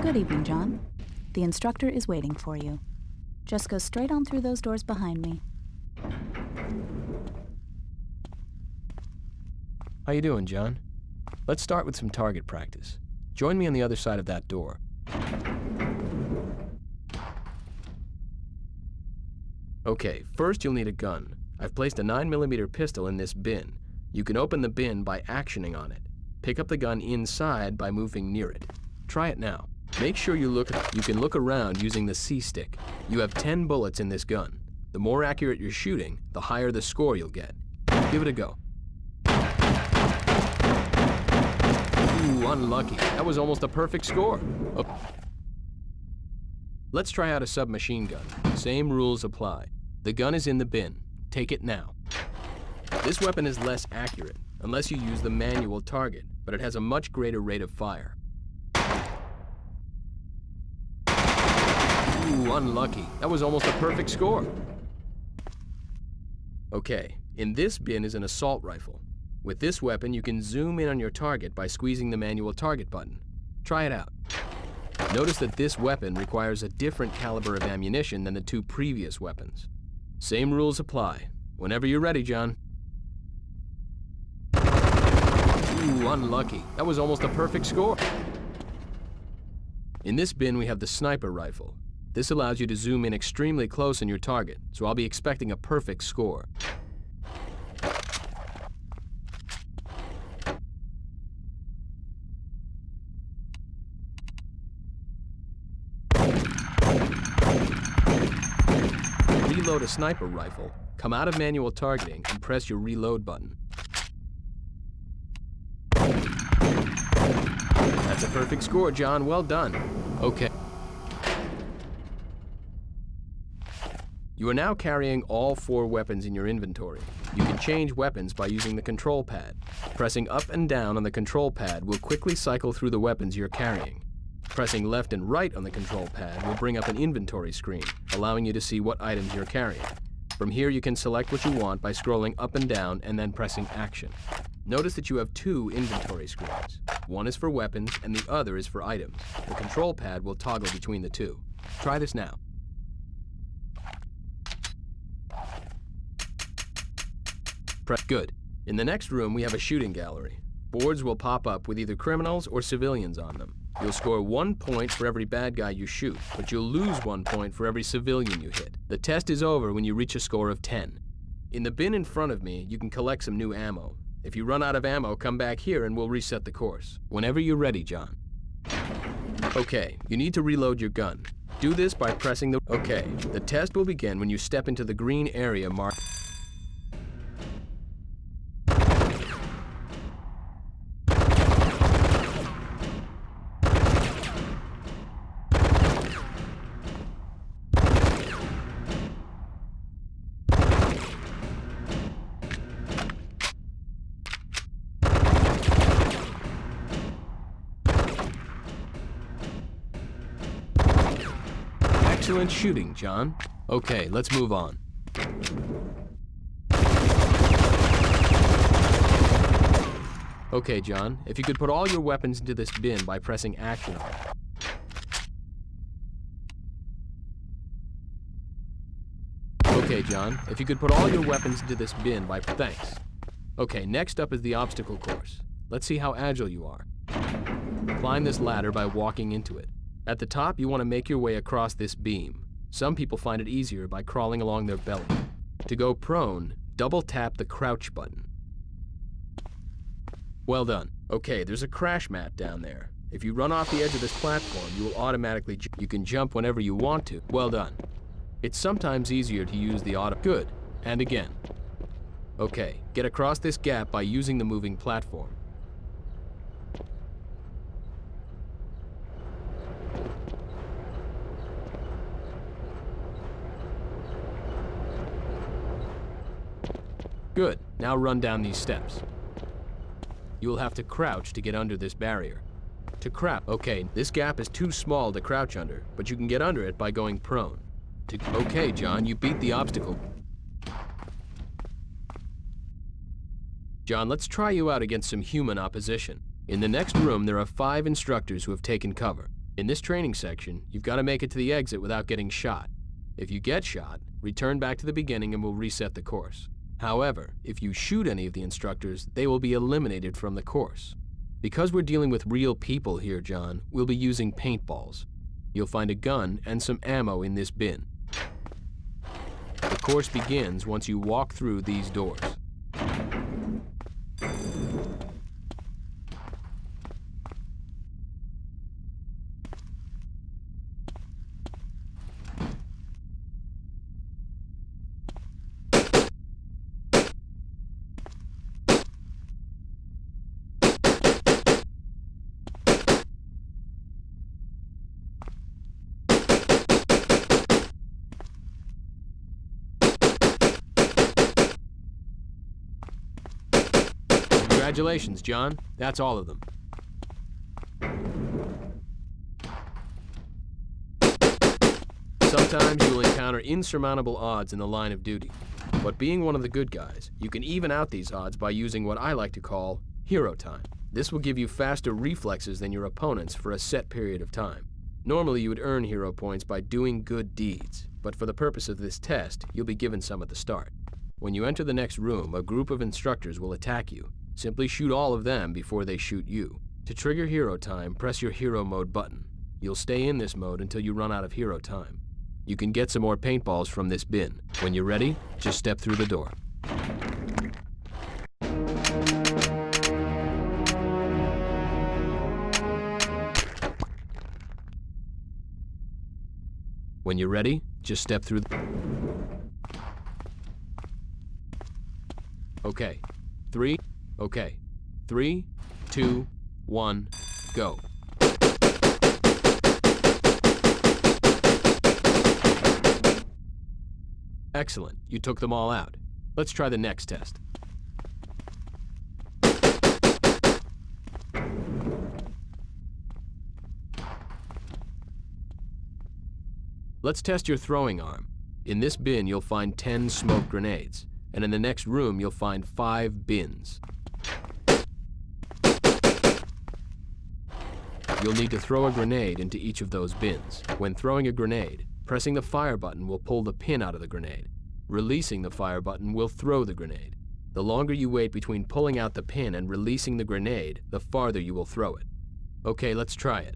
Good evening, John. The instructor is waiting for you. Just go straight on through those doors behind me. How you doing, John? Let's start with some target practice. Join me on the other side of that door. Okay, first you'll need a gun. I've placed a 9mm pistol in this bin. You can open the bin by actioning on it. Pick up the gun inside by moving near it. Try it now. Make sure you can look around using the C-stick. You have 10 bullets in this gun. The more accurate you're shooting, the higher the score you'll get. Give it a go. Ooh, unlucky. That was almost a perfect score. Oh. Let's try out a submachine gun. Same rules apply. The gun is in the bin. Take it now. This weapon is less accurate, unless you use the manual target, but it has a much greater rate of fire. Ooh, unlucky. That was almost a perfect score. Okay, in this bin is an assault rifle. With this weapon, you can zoom in on your target by squeezing the manual target button. Try it out. Notice that this weapon requires a different caliber of ammunition than the two previous weapons. Same rules apply. Whenever you're ready, John. Ooh, unlucky. That was almost a perfect score. In this bin, we have the sniper rifle. This allows you to zoom in extremely close on your target, so I'll be expecting a perfect score. Reload a sniper rifle, come out of manual targeting, and press your reload button. That's a perfect score, John. Well done. Okay. You are now carrying all 4 weapons in your inventory. You can change weapons by using the control pad. Pressing up and down on the control pad will quickly cycle through the weapons you're carrying. Pressing left and right on the control pad will bring up an inventory screen, allowing you to see what items you're carrying. From here, you can select what you want by scrolling up and down and then pressing action. Notice that you have 2 inventory screens. One is for weapons and the other is for items. The control pad will toggle between the two. Try this now. Good. In the next room, we have a shooting gallery. Boards will pop up with either criminals or civilians on them. You'll score 1 point for every bad guy you shoot, but you'll lose 1 point for every civilian you hit. The test is over when you reach a score of 10. In the bin in front of me, you can collect some new ammo. If you run out of ammo, come back here and we'll reset the course. Whenever you're ready, John. Okay, you need to reload your gun. Do this by pressing the... Okay, the test will begin when you step into the green area marked... Excellent shooting, John. Okay, let's move on. Okay, John, if you could put all your weapons into this bin by pressing action on it. Okay, John, if you could put all your weapons into this bin by... Thanks. Okay, next up is the obstacle course. Let's see how agile you are. Climb this ladder by walking into it. At the top, you want to make your way across this beam. Some people find it easier by crawling along their belly. To go prone, double tap the crouch button. Well done. Okay, there's a crash mat down there. If you run off the edge of this platform, you will automatically you can jump whenever you want to. Well done. It's sometimes easier to use the auto. Good. And again. Okay, get across this gap by using the moving platform. Good. Now run down these steps. You will have to crouch to get under this barrier. To crouch, okay, this gap is too small to crouch under, but you can get under it by going prone. Okay, John, you beat the obstacle. John, let's try you out against some human opposition. In the next room, there are 5 instructors who have taken cover. In this training section, you've got to make it to the exit without getting shot. If you get shot, return back to the beginning and we'll reset the course. However, if you shoot any of the instructors, they will be eliminated from the course. Because we're dealing with real people here, John, we'll be using paintballs. You'll find a gun and some ammo in this bin. The course begins once you walk through these doors. Congratulations, John. That's all of them. Sometimes you will encounter insurmountable odds in the line of duty. But being one of the good guys, you can even out these odds by using what I like to call hero time. This will give you faster reflexes than your opponents for a set period of time. Normally you would earn hero points by doing good deeds, but for the purpose of this test, you'll be given some at the start. When you enter the next room, a group of instructors will attack you. Simply shoot all of them before they shoot you. To trigger hero time, press your hero mode button. You'll stay in this mode until you run out of hero time. You can get some more paintballs from this bin. When you're ready, just step through the door. When you're ready, just step through the... Okay. 3, 2, 1, go. Excellent. You took them all out. Let's try the next test. Let's test your throwing arm. In this bin, you'll find 10 smoke grenades, and in the next room, you'll find 5 bins. You'll need to throw a grenade into each of those bins. When throwing a grenade, pressing the fire button will pull the pin out of the grenade. Releasing the fire button will throw the grenade. The longer you wait between pulling out the pin and releasing the grenade, the farther you will throw it. Okay, let's try it.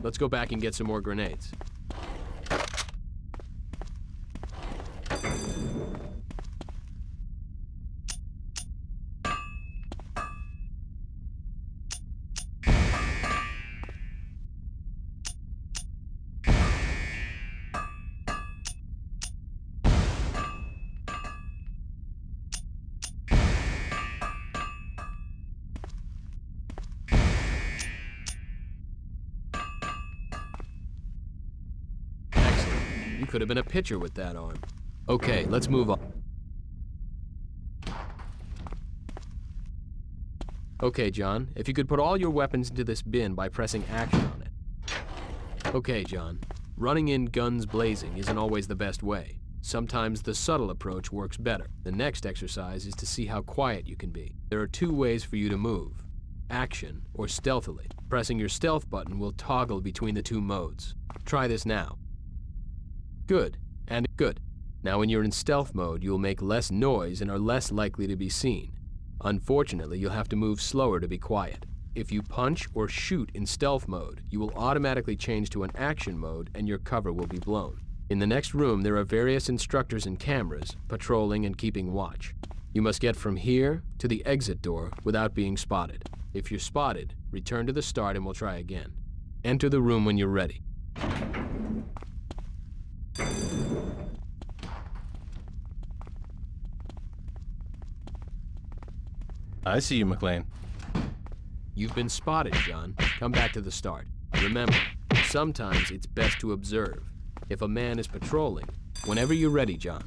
Let's go back and get some more grenades. You could have been a pitcher with that arm. Okay, let's move on. Okay, John, if you could put all your weapons into this bin by pressing action on it. Okay, John, running in guns blazing isn't always the best way. Sometimes the subtle approach works better. The next exercise is to see how quiet you can be. There are 2 ways for you to move: action or stealthily. Pressing your stealth button will toggle between the 2 modes. Try this now. Good, and good. Now when you're in stealth mode, you'll make less noise and are less likely to be seen. Unfortunately, you'll have to move slower to be quiet. If you punch or shoot in stealth mode, you will automatically change to an action mode and your cover will be blown. In the next room, there are various instructors and cameras, patrolling and keeping watch. You must get from here to the exit door without being spotted. If you're spotted, return to the start and we'll try again. Enter the room when you're ready. I see you, McClane. You've been spotted, John. Come back to the start. Remember, sometimes it's best to observe. If a man is patrolling, whenever you're ready, John.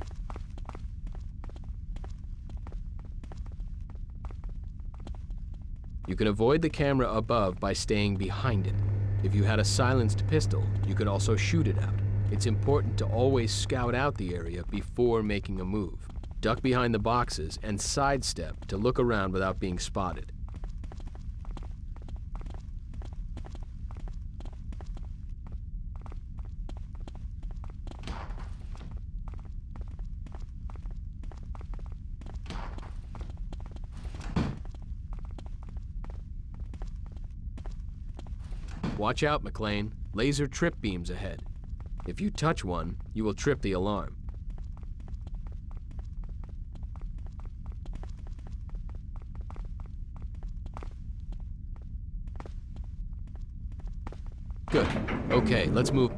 You can avoid the camera above by staying behind it. If you had a silenced pistol, you could also shoot it out. It's important to always scout out the area before making a move. Duck behind the boxes and sidestep to look around without being spotted. Watch out, McClane. Laser trip beams ahead. If you touch one, you will trip the alarm. Good. Okay, let's move.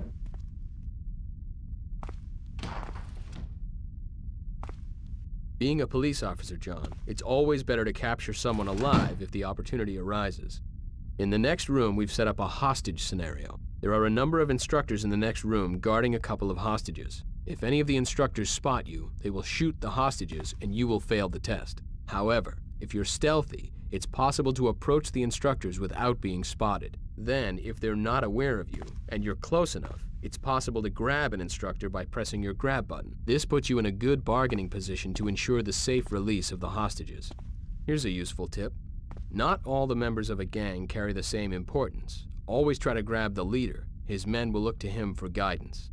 Being a police officer, John, it's always better to capture someone alive if the opportunity arises. In the next room, we've set up a hostage scenario. There are a number of instructors in the next room guarding a couple of hostages. If any of the instructors spot you, they will shoot the hostages and you will fail the test. However, if you're stealthy, it's possible to approach the instructors without being spotted. Then, if they're not aware of you and you're close enough, it's possible to grab an instructor by pressing your grab button. This puts you in a good bargaining position to ensure the safe release of the hostages. Here's a useful tip. Not all the members of a gang carry the same importance. Always try to grab the leader. His men will look to him for guidance.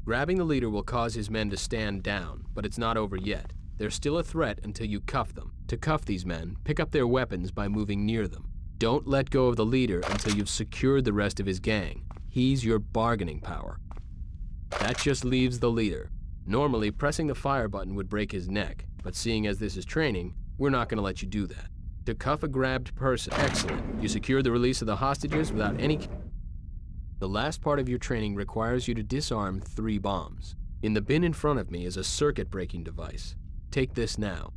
Grabbing the leader will cause his men to stand down, but it's not over yet. They're still a threat until you cuff them. To cuff these men, pick up their weapons by moving near them. Don't let go of the leader until you've secured the rest of his gang. He's your bargaining power. That just leaves the leader. Normally, pressing the fire button would break his neck, but seeing as this is training, we're not going to let you do that. To cuff a grabbed person, excellent. You secure the release of the hostages without any... The last part of your training requires you to disarm 3 bombs. In the bin in front of me is a circuit-breaking device. Take this now.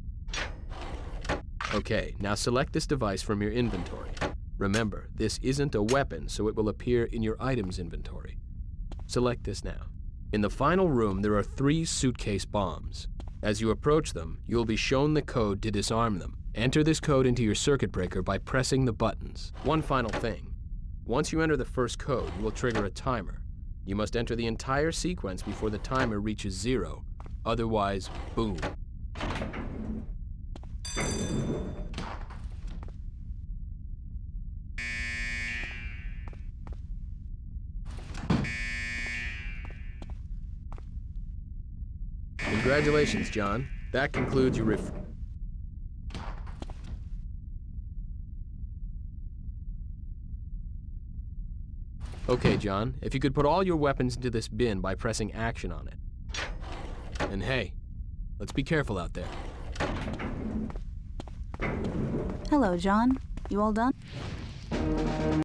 Okay, now select this device from your inventory. Remember, this isn't a weapon, so it will appear in your items inventory. Select this now. In the final room, there are 3 suitcase bombs. As you approach them, you will be shown the code to disarm them. Enter this code into your circuit breaker by pressing the buttons. One final thing. Once you enter the first code, you will trigger a timer. You must enter the entire sequence before the timer reaches 0. Otherwise, boom. Congratulations, John. That concludes your Okay, John, if you could put all your weapons into this bin by pressing action on it. And hey, let's be careful out there. Hello, John. You all done?